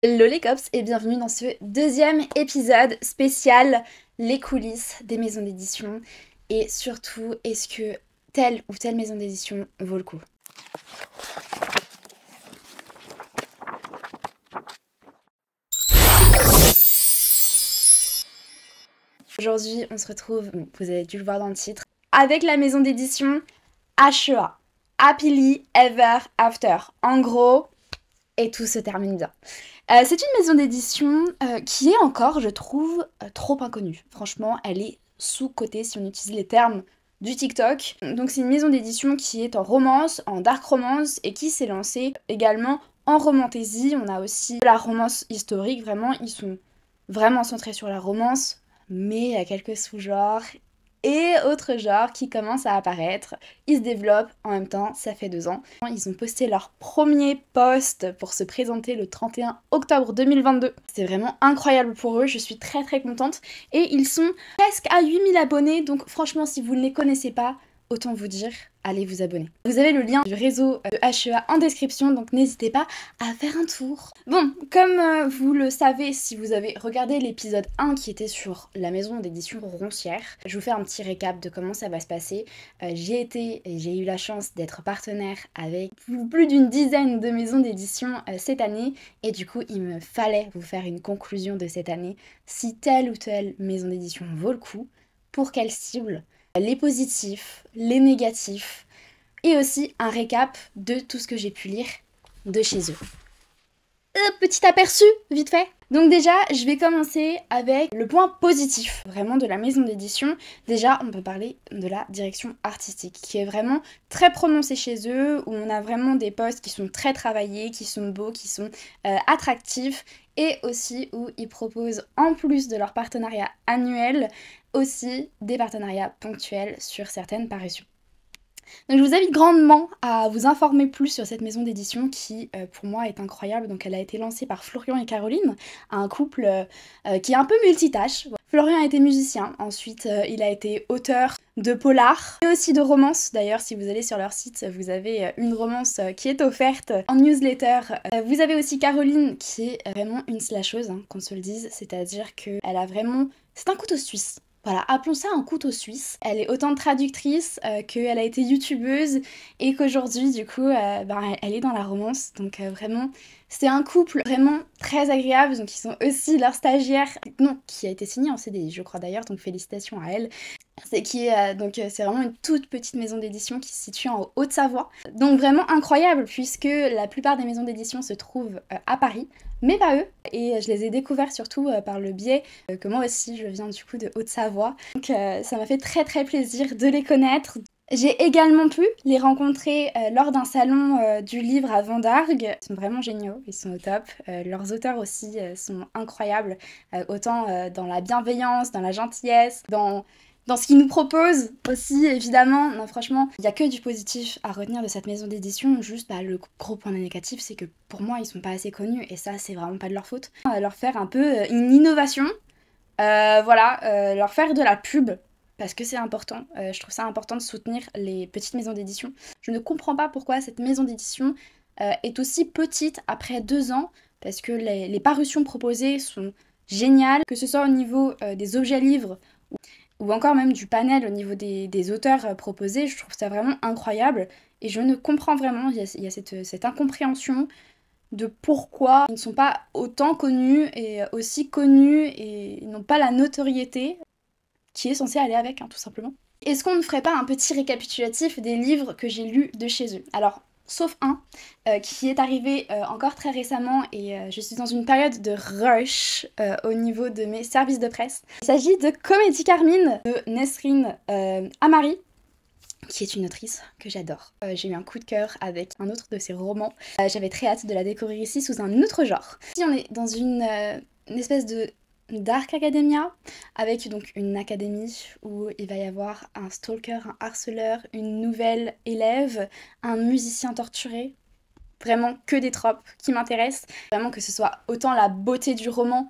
Hello les cops et bienvenue dans ce deuxième épisode spécial les coulisses des maisons d'édition et surtout est-ce que telle ou telle maison d'édition vaut le coup. Aujourd'hui on se retrouve, vous avez dû le voir dans le titre, avec la maison d'édition HEA, Happily Ever After. En gros, et tout se termine bien. C'est une maison d'édition qui est encore, je trouve, trop inconnue. Franchement, elle est sous-cotée si on utilise les termes du TikTok. Donc c'est une maison d'édition qui est en romance, en dark romance, et qui s'est lancée également en romantaisie. On a aussi la romance historique, vraiment, ils sont vraiment centrés sur la romance, mais il y a quelques sous-genres et autres genres qui commencent à apparaître. Ils se développent en même temps, ça fait 2 ans. Ils ont posté leur premier post pour se présenter le 31 octobre 2022. C'est vraiment incroyable pour eux, je suis très très contente. Et ils sont presque à 8000 abonnés, donc franchement si vous ne les connaissez pas, autant vous dire, allez vous abonner. Vous avez le lien du réseau de HEA en description, donc n'hésitez pas à faire un tour. Bon, comme vous le savez si vous avez regardé l'épisode 1 qui était sur la maison d'édition Roncière, je vous fais un petit récap de comment ça va se passer. J'ai eu la chance d'être partenaire avec plus d'une dizaine de maisons d'édition cette année, et du coup il me fallait vous faire une conclusion de cette année, si telle ou telle maison d'édition vaut le coup, pour quelle cible, les positifs, les négatifs, et aussi un récap de tout ce que j'ai pu lire de chez eux. Petit aperçu, vite fait. Donc déjà, je vais commencer avec le point positif, vraiment de la maison d'édition. Déjà, on peut parler de la direction artistique, qui est vraiment très prononcée chez eux, où on a vraiment des posts qui sont très travaillés, qui sont beaux, qui sont attractifs, et aussi où ils proposent, en plus de leur partenariat annuel, aussi des partenariats ponctuels sur certaines parutions. Donc je vous invite grandement à vous informer plus sur cette maison d'édition qui, pour moi, est incroyable. Donc elle a été lancée par Florian et Caroline, un couple qui est un peu multitâche. Florian a été musicien, ensuite il a été auteur de polar et aussi de romance. D'ailleurs, si vous allez sur leur site, vous avez une romance qui est offerte en newsletter. Vous avez aussi Caroline qui est vraiment une slasheuse, hein, qu'on se le dise, c'est-à-dire qu'elle a vraiment... C'est un couteau suisse. Voilà, appelons ça un couteau suisse. Elle est autant traductrice qu'elle a été youtubeuse et qu'aujourd'hui, du coup, elle est dans la romance. Donc vraiment, c'est un couple vraiment très agréable. Donc ils sont aussi leur stagiaire, non, qui a été signée en CDI, je crois d'ailleurs. Donc félicitations à elle. C'est vraiment une toute petite maison d'édition qui se situe en Haute-Savoie. Donc vraiment incroyable puisque la plupart des maisons d'édition se trouvent à Paris, mais pas eux. Et je les ai découverts surtout par le biais que moi aussi je viens du coup de Haute-Savoie. Donc ça m'a fait très très plaisir de les connaître. J'ai également pu les rencontrer lors d'un salon du livre à Vendargue. Ils sont vraiment géniaux, ils sont au top. Leurs auteurs aussi sont incroyables, autant dans la bienveillance, dans la gentillesse, dans ce qu'ils nous proposent aussi, évidemment. Non, franchement, il n'y a que du positif à retenir de cette maison d'édition. Juste, le gros point négatif, c'est que pour moi, ils sont pas assez connus, et ça, c'est vraiment pas de leur faute. Leur faire un peu une innovation, leur faire de la pub, parce que c'est important. Je trouve ça important de soutenir les petites maisons d'édition. Je ne comprends pas pourquoi cette maison d'édition est aussi petite après 2 ans, parce que les parutions proposées sont géniales, que ce soit au niveau des objets livres, ou encore même du panel au niveau des auteurs proposés. Je trouve ça vraiment incroyable, et je ne comprends vraiment, il y a cette incompréhension de pourquoi ils ne sont pas autant connus et aussi connus et ils n'ont pas la notoriété qui est censée aller avec, hein, tout simplement. Est-ce qu'on ne ferait pas un petit récapitulatif des livres que j'ai lus de chez eux? Alors, sauf un qui est arrivé encore très récemment, et je suis dans une période de rush au niveau de mes services de presse. Il s'agit de Comédie Carmine de Nesrine Amari, qui est une autrice que j'adore. J'ai eu un coup de cœur avec un autre de ses romans. J'avais très hâte de la découvrir ici sous un autre genre. Ici on est dans une espèce de Dark Academia, avec donc une académie où il va y avoir un stalker, un harceleur, une nouvelle élève, un musicien torturé. vraiment que des tropes qui m'intéressent. Vraiment que ce soit autant la beauté du roman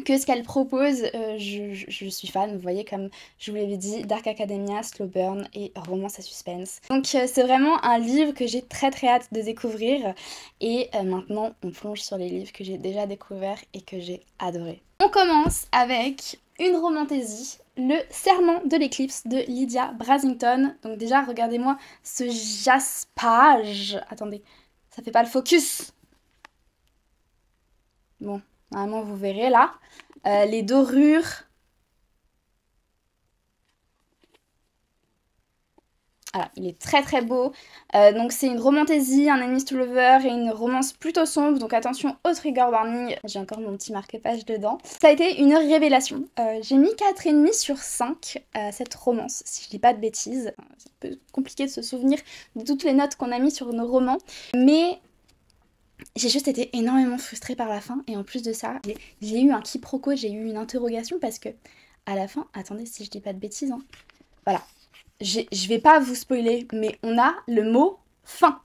que ce qu'elle propose. Je suis fan, vous voyez, comme je vous l'avais dit, Dark Academia, Slow Burn et Romance à suspense. Donc c'est vraiment un livre que j'ai très hâte de découvrir. Et maintenant, on plonge sur les livres que j'ai déjà découverts et que j'ai adorés. On commence avec une romantaisie, Le Serment de l'éclipse de Lydia Brasington. Donc déjà, regardez-moi ce jaspage. Attendez, ça fait pas le focus. Bon, normalement vous verrez là. Les dorures. Voilà, il est très beau. Donc c'est une romantaisie, un enemies to lover et une romance plutôt sombre. Donc attention au trigger warning. J'ai encore mon petit marque-page dedans. Ça a été une révélation. J'ai mis 4,5 sur 5 à cette romance, si je dis pas de bêtises. C'est un peu compliqué de se souvenir de toutes les notes qu'on a mis sur nos romans. Mais j'ai juste été énormément frustrée par la fin. Et en plus de ça, j'ai eu un quiproquo, j'ai eu une interrogation parce que à la fin, attendez si je dis pas de bêtises, hein. Voilà. Je vais pas vous spoiler, mais on a le mot fin.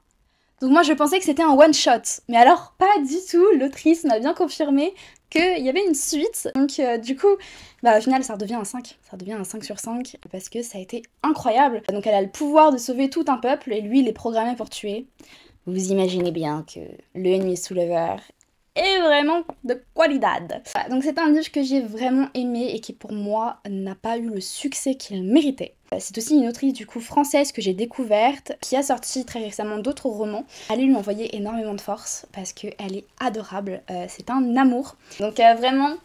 Donc moi je pensais que c'était un one shot, mais alors pas du tout. L'autrice m'a bien confirmé qu'il y avait une suite. Donc du coup, au final ça redevient un 5. Ça redevient un 5 sur 5 parce que ça a été incroyable. Donc elle a le pouvoir de sauver tout un peuple et lui il est programmé pour tuer. Vous imaginez bien que le Enemies to Lover est vraiment de qualidad. Voilà, donc c'est un livre que j'ai vraiment aimé et qui pour moi n'a pas eu le succès qu'il méritait. C'est aussi une autrice du coup française que j'ai découverte, qui a sorti très récemment d'autres romans. Allez lui envoyer énormément de force parce qu'elle est adorable, c'est un amour. Donc vraiment,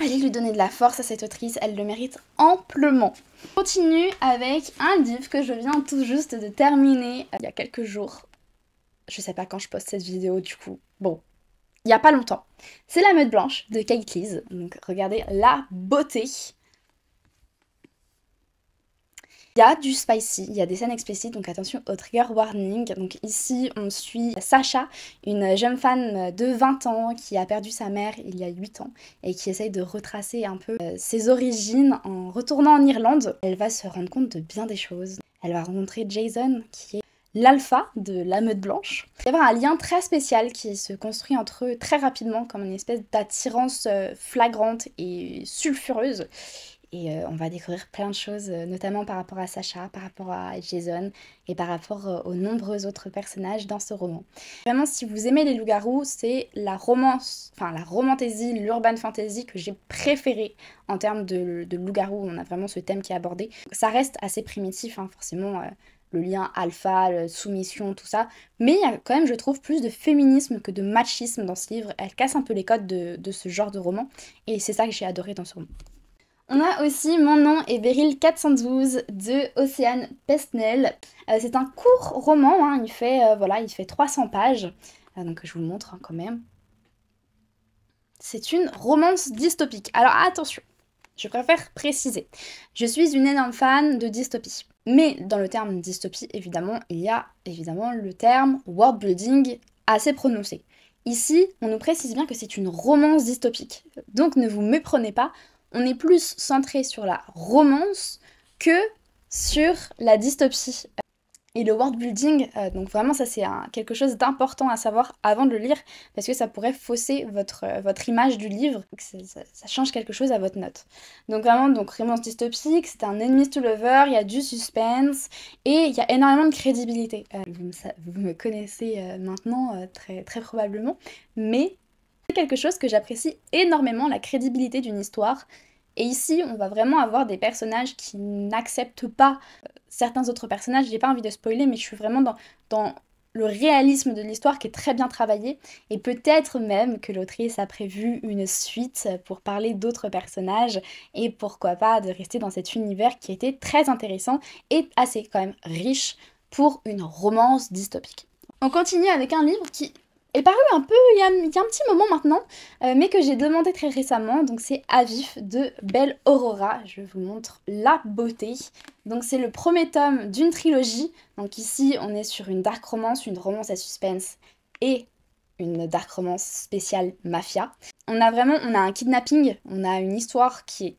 allez lui donner de la force à cette autrice, elle le mérite amplement. On continue avec un livre que je viens tout juste de terminer il y a quelques jours. Je sais pas quand je poste cette vidéo du coup, bon, il y a pas longtemps. C'est La Meute Blanche de Kate Lees, donc regardez la beauté. Il y a du spicy, il y a des scènes explicites, donc attention au trigger warning. Donc ici, on suit Sacha, une jeune femme de 20 ans qui a perdu sa mère il y a 8 ans et qui essaye de retracer un peu ses origines en retournant en Irlande. Elle va se rendre compte de bien des choses. Elle va rencontrer Jason, qui est l'alpha de la meute blanche. Il va y avoir un lien très spécial qui se construit entre eux très rapidement, comme une espèce d'attirance flagrante et sulfureuse. Et on va découvrir plein de choses, notamment par rapport à Sacha, par rapport à Jason et par rapport aux nombreux autres personnages dans ce roman. Vraiment, si vous aimez les loups-garous, c'est la romance, enfin la romantaisie, l'urban fantasy que j'ai préférée en termes de loups-garous. On a vraiment ce thème qui est abordé. Ça reste assez primitif, hein, forcément, le lien alpha, la soumission, tout ça. Mais il y a quand même, je trouve, plus de féminisme que de machisme dans ce livre. Elle casse un peu les codes de ce genre de roman. Et c'est ça que j'ai adoré dans ce roman. On a aussi Mon nom est Beryl 412 de Océane Pesnel. C'est un court roman, hein, il fait 300 pages. Donc je vous le montre hein, quand même. C'est une romance dystopique. Alors attention, je préfère préciser. Je suis une énorme fan de dystopie. Mais dans le terme dystopie, évidemment, il y a évidemment le terme world building assez prononcé. Ici, on nous précise bien que c'est une romance dystopique. Donc ne vous méprenez pas. On est plus centré sur la romance que sur la dystopie. Et le world building, donc vraiment ça c'est quelque chose d'important à savoir avant de le lire, parce que ça pourrait fausser votre image du livre, ça change quelque chose à votre note. Donc vraiment, donc romance dystopique, c'est un enemies to lover, il y a du suspense, et il y a énormément de crédibilité. Vous me connaissez maintenant très probablement, mais c'est quelque chose que j'apprécie énormément, la crédibilité d'une histoire. Et ici, on va vraiment avoir des personnages qui n'acceptent pas certains autres personnages. J'ai pas envie de spoiler, mais je suis vraiment dans le réalisme de l'histoire qui est très bien travaillé. Et peut-être même que l'autrice a prévu une suite pour parler d'autres personnages. Et pourquoi pas de rester dans cet univers qui était très intéressant et assez quand même riche pour une romance dystopique. On continue avec un livre qui est paru un peu il y a un petit moment maintenant, mais que j'ai demandé très récemment. Donc c'est À vif de Belle Aurora. Je vous montre la beauté. Donc c'est le premier tome d'une trilogie. Donc ici on est sur une dark romance, une romance à suspense et une dark romance spéciale mafia. On a un kidnapping, on a une histoire qui est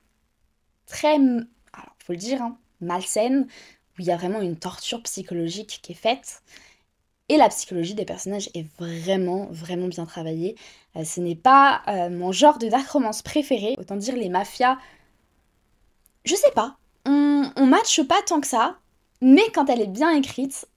très, alors faut le dire, hein, malsaine, où il y a vraiment une torture psychologique qui est faite. Et la psychologie des personnages est vraiment, vraiment bien travaillée. Ce n'est pas mon genre de dark romance préféré. Autant dire les mafias, je sais pas, on matche pas tant que ça, mais quand elle est bien écrite,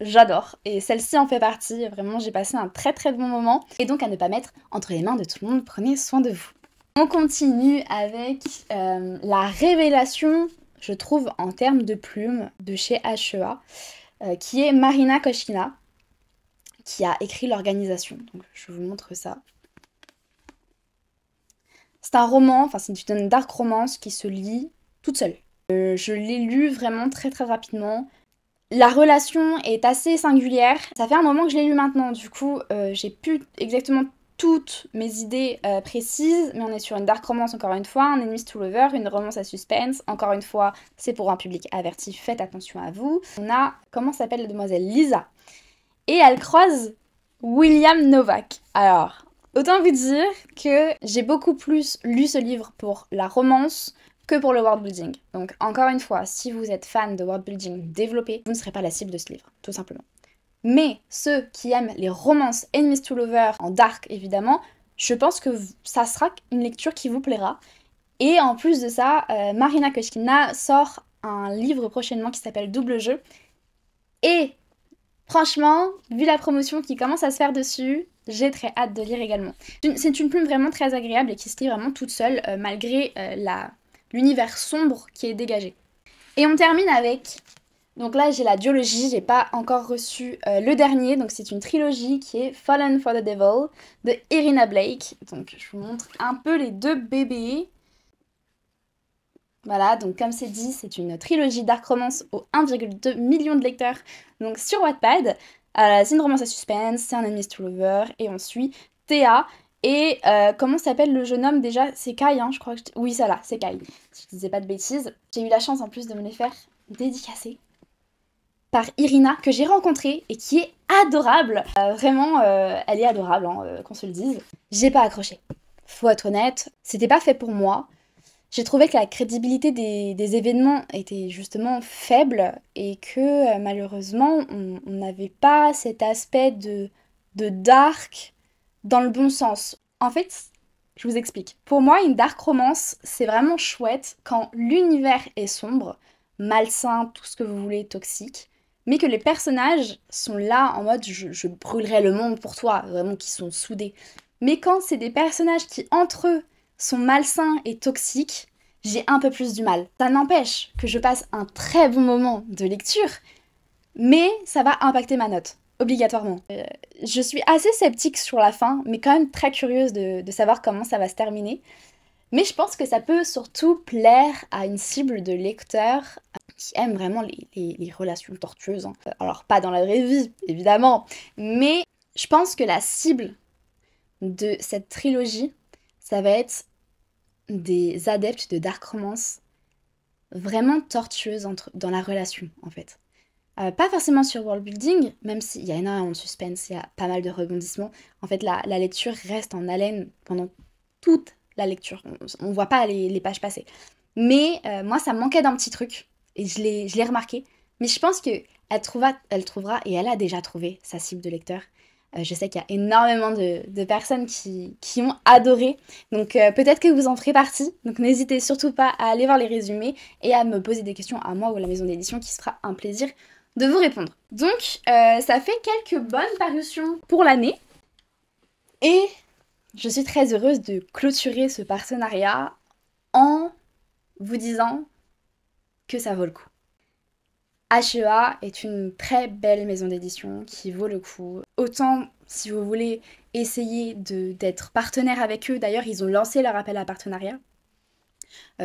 j'adore. Et celle-ci en fait partie. Vraiment, j'ai passé un très très bon moment. Et donc à ne pas mettre entre les mains de tout le monde, prenez soin de vous. On continue avec la révélation, je trouve, en termes de plumes de chez HEA, qui est Marina Kochkina, qui a écrit l'organisation. Donc je vous montre ça. C'est un roman, enfin c'est une dark romance qui se lit toute seule. Je l'ai lu vraiment très très rapidement. La relation est assez singulière. Ça fait un moment que je l'ai lu maintenant, du coup j'ai plus exactement toutes mes idées précises, mais on est sur une dark romance encore une fois, un enemies to lover, une romance à suspense, encore une fois c'est pour un public averti, faites attention à vous. On a, comment s'appelle la demoiselle, Lisa, et elle croise William Novak. Alors, autant vous dire que j'ai beaucoup plus lu ce livre pour la romance que pour le world building. Donc encore une fois, si vous êtes fan de world building développé, vous ne serez pas la cible de ce livre, tout simplement. Mais ceux qui aiment les romances enemies to lovers, en dark évidemment, je pense que ça sera une lecture qui vous plaira. Et en plus de ça, Marina Kochkina sort un livre prochainement qui s'appelle Double Jeu. Et franchement, vu la promotion qui commence à se faire dessus, j'ai très hâte de lire également. C'est une plume vraiment très agréable et qui se lit vraiment toute seule, malgré l'univers sombre qui est dégagé. Et on termine avec... Donc là, j'ai la duologie, j'ai pas encore reçu le dernier, donc c'est une trilogie qui est Fallen for the Devil de Irina Blake. Donc je vous montre un peu les deux bébés. Voilà, donc comme c'est dit, c'est une trilogie dark romance aux 1,2 million de lecteurs, donc sur Wattpad. C'est une romance à suspense, c'est un enemies to lover, et on suit Théa. Et comment s'appelle le jeune homme déjà? C'est Kai, hein, je crois que... Oui, ça là, c'est Kai, si je disais pas de bêtises. J'ai eu la chance en plus de me les faire dédicacer par Irina, que j'ai rencontrée et qui est adorable. Vraiment, elle est adorable, hein, qu'on se le dise. J'ai pas accroché. Faut être honnête, c'était pas fait pour moi. J'ai trouvé que la crédibilité des événements était justement faible et que malheureusement, on n'avait pas cet aspect de dark dans le bon sens. En fait, je vous explique. Pour moi, une dark romance, c'est vraiment chouette quand l'univers est sombre, malsain, tout ce que vous voulez, toxique, mais que les personnages sont là en mode je brûlerai le monde pour toi, vraiment qui sont soudés. Mais quand c'est des personnages qui entre eux sont malsains et toxiques, j'ai un peu plus du mal. Ça n'empêche que je passe un très bon moment de lecture, mais ça va impacter ma note, obligatoirement. Je suis assez sceptique sur la fin, mais quand même très curieuse de savoir comment ça va se terminer. Mais je pense que ça peut surtout plaire à une cible de lecteurs qui aiment vraiment les relations tortueuses. Hein. Alors pas dans la vraie vie, évidemment, mais je pense que la cible de cette trilogie, ça va être des adeptes de dark romance vraiment tortueuses dans la relation, en fait. Pas forcément sur world building, même s'il y a énormément de suspense, il y a pas mal de rebondissements. En fait, la lecture reste en haleine pendant toute la lecture. On voit pas les pages passer. Mais moi, ça me manquait d'un petit truc, et je l'ai remarqué. Mais je pense qu'elle trouvera, et elle a déjà trouvé sa cible de lecteur. Je sais qu'il y a énormément de personnes qui ont adoré, donc peut-être que vous en ferez partie. Donc n'hésitez surtout pas à aller voir les résumés et à me poser des questions à moi ou à la maison d'édition qui se fera un plaisir de vous répondre. Donc ça fait quelques bonnes parutions pour l'année et je suis très heureuse de clôturer ce partenariat en vous disant que ça vaut le coup. HEA est une très belle maison d'édition qui vaut le coup. Autant si vous voulez essayer d'être partenaire avec eux, d'ailleurs ils ont lancé leur appel à partenariat.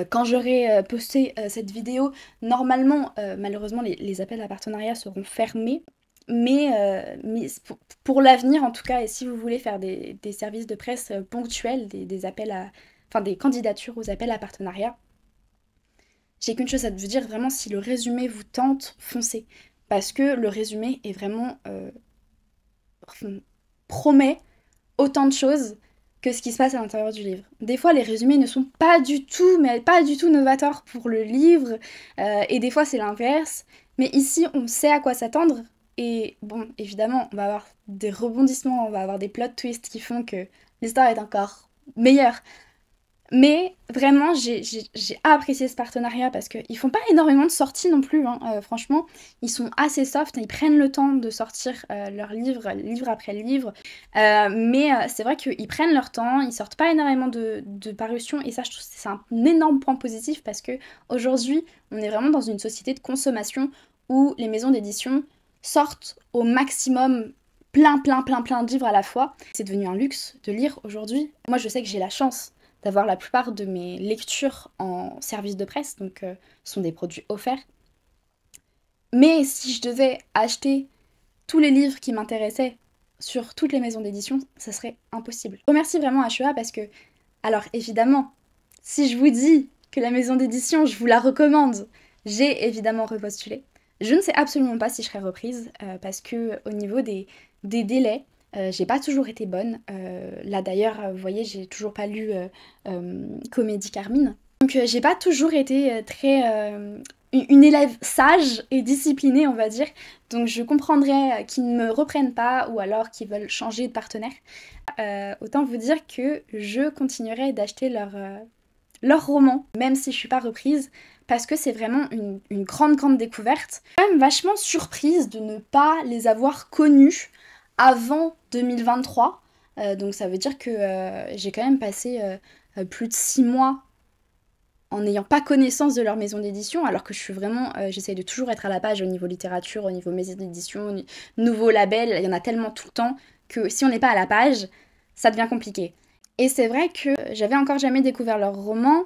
Quand j'aurai posté cette vidéo, normalement, malheureusement, les appels à partenariat seront fermés. Mais pour l'avenir en tout cas, et si vous voulez faire des services de presse ponctuels, des appels à... Enfin des candidatures aux appels à partenariat, j'ai qu'une chose à vous dire, vraiment, si le résumé vous tente, foncez. Parce que le résumé est vraiment... promet autant de choses que ce qui se passe à l'intérieur du livre. Des fois, les résumés ne sont pas du tout, mais pas du tout novateurs pour le livre, et des fois, c'est l'inverse. Mais ici, on sait à quoi s'attendre, Et bon, évidemment, on va avoir des rebondissements, on va avoir des plot twists qui font que l'histoire est encore meilleure. Mais vraiment, j'ai apprécié ce partenariat parce qu'ils font pas énormément de sorties non plus, hein. Franchement, ils sont assez soft, ils prennent le temps de sortir leurs livres, livre après livre. Mais c'est vrai qu'ils prennent leur temps, ils sortent pas énormément de parutions et ça, je trouve que c'est un énorme point positif parce que aujourd'hui, on est vraiment dans une société de consommation où les maisons d'édition sortent au maximum plein de livres à la fois. C'est devenu un luxe de lire aujourd'hui. Moi, je sais que j'ai la chance d'avoir la plupart de mes lectures en service de presse, donc ce sont des produits offerts. Mais si je devais acheter tous les livres qui m'intéressaient sur toutes les maisons d'édition, ça serait impossible. Je remercie vraiment HEA parce que, alors évidemment, si je vous dis que la maison d'édition, je vous la recommande, j'ai évidemment repostulé. Je ne sais absolument pas si je serai reprise parce que au niveau des délais, j'ai pas toujours été bonne. Là d'ailleurs, vous voyez, j'ai toujours pas lu Comédie Carmine. Donc j'ai pas toujours été une élève sage et disciplinée, on va dire. Donc je comprendrais qu'ils ne me reprennent pas ou alors qu'ils veulent changer de partenaire. Autant vous dire que je continuerai d'acheter leur roman, même si je suis pas reprise, parce que c'est vraiment une grande découverte. Je suis quand même vachement surprise de ne pas les avoir connus avant 2023. Donc ça veut dire que j'ai quand même passé plus de 6 mois en n'ayant pas connaissance de leur maison d'édition, alors que je suis vraiment, j'essaye de toujours être à la page au niveau littérature, au niveau maison d'édition, nouveau label, il y en a tellement tout le temps que si on n'est pas à la page, ça devient compliqué. Et c'est vrai que j'avais encore jamais découvert leurs romans,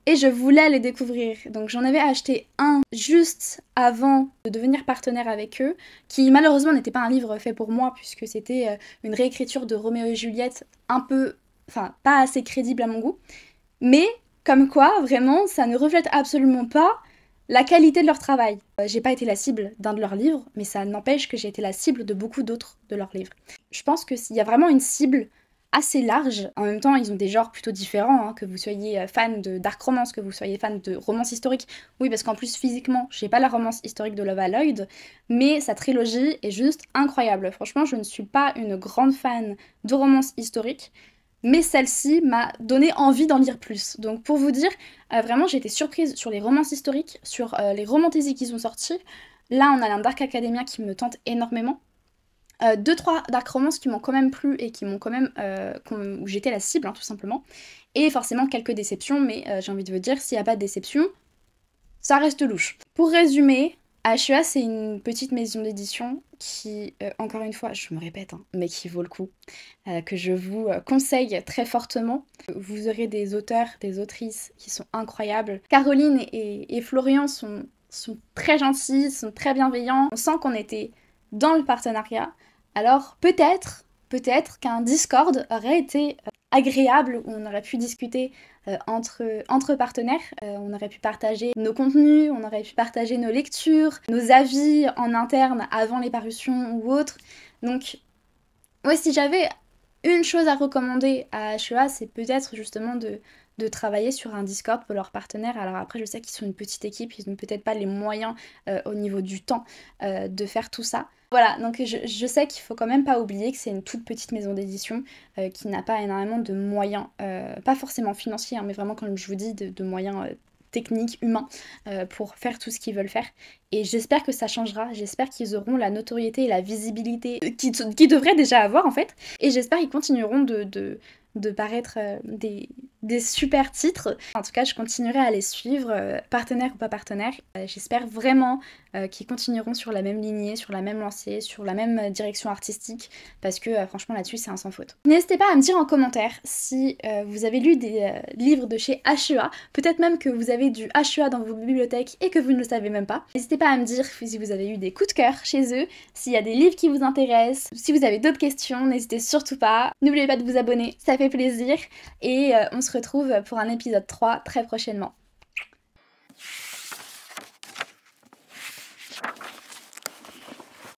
et je voulais les découvrir. Donc j'en avais acheté un juste avant de devenir partenaire avec eux, qui malheureusement n'était pas un livre fait pour moi, puisque c'était une réécriture de Roméo et Juliette un peu, enfin pas assez crédible à mon goût. Mais comme quoi, vraiment, ça ne reflète absolument pas la qualité de leur travail. J'ai pas été la cible d'un de leurs livres, mais ça n'empêche que j'ai été la cible de beaucoup d'autres de leurs livres. Je pense qu'il y a vraiment une cible assez large. En même temps, ils ont des genres plutôt différents, hein, que vous soyez fan de dark romance, que vous soyez fan de romance historique. Oui, parce qu'en plus, physiquement, j'ai pas la romance historique de Love Lloyd, mais sa trilogie est juste incroyable. Franchement, je ne suis pas une grande fan de romance historique, mais celle-ci m'a donné envie d'en lire plus. Donc pour vous dire, vraiment, j'ai été surprise sur les romances historiques, sur les romantésies qu'ils ont sortis. Là, on a un Dark Academia qui me tente énormément. 2-3 dark romances qui m'ont quand même plu et qui m'ont quand même où j'étais la cible, hein, tout simplement. Et forcément quelques déceptions, mais j'ai envie de vous dire, s'il n'y a pas de déception, ça reste louche. Pour résumer, HEA c'est une petite maison d'édition qui, encore une fois, je me répète, hein, mais qui vaut le coup, que je vous conseille très fortement. Vous aurez des auteurs, des autrices qui sont incroyables. Caroline et Florian sont très gentils, sont très bienveillants. On sent qu'on était dans le partenariat. Alors peut-être qu'un Discord aurait été agréable, où on aurait pu discuter entre partenaires, on aurait pu partager nos contenus, on aurait pu partager nos lectures, nos avis en interne avant les parutions ou autres. Donc, ouais, si j'avais une chose à recommander à HEA, c'est peut-être justement de travailler sur un Discord pour leurs partenaires. Alors après, je sais qu'ils sont une petite équipe, ils n'ont peut-être pas les moyens au niveau du temps de faire tout ça. Voilà, donc je sais qu'il faut quand même pas oublier que c'est une toute petite maison d'édition qui n'a pas énormément de moyens, pas forcément financiers, hein, mais vraiment, comme je vous dis, de moyens techniques, humains, pour faire tout ce qu'ils veulent faire. Et j'espère que ça changera, j'espère qu'ils auront la notoriété et la visibilité qu'ils devraient déjà avoir en fait. Et j'espère qu'ils continueront de paraître des super titres. En tout cas, je continuerai à les suivre, partenaires ou pas partenaires. J'espère vraiment qu'ils continueront sur la même lignée, sur la même lancée, sur la même direction artistique, parce que franchement là-dessus c'est un sans faute. N'hésitez pas à me dire en commentaire si vous avez lu des livres de chez HEA, peut-être même que vous avez du HEA dans vos bibliothèques et que vous ne le savez même pas. N'hésitez pas à me dire si vous avez eu des coups de cœur chez eux, s'il y a des livres qui vous intéressent, si vous avez d'autres questions, n'hésitez surtout pas. N'oubliez pas de vous abonner, ça fait plaisir, et on se retrouve pour un épisode 3 très prochainement.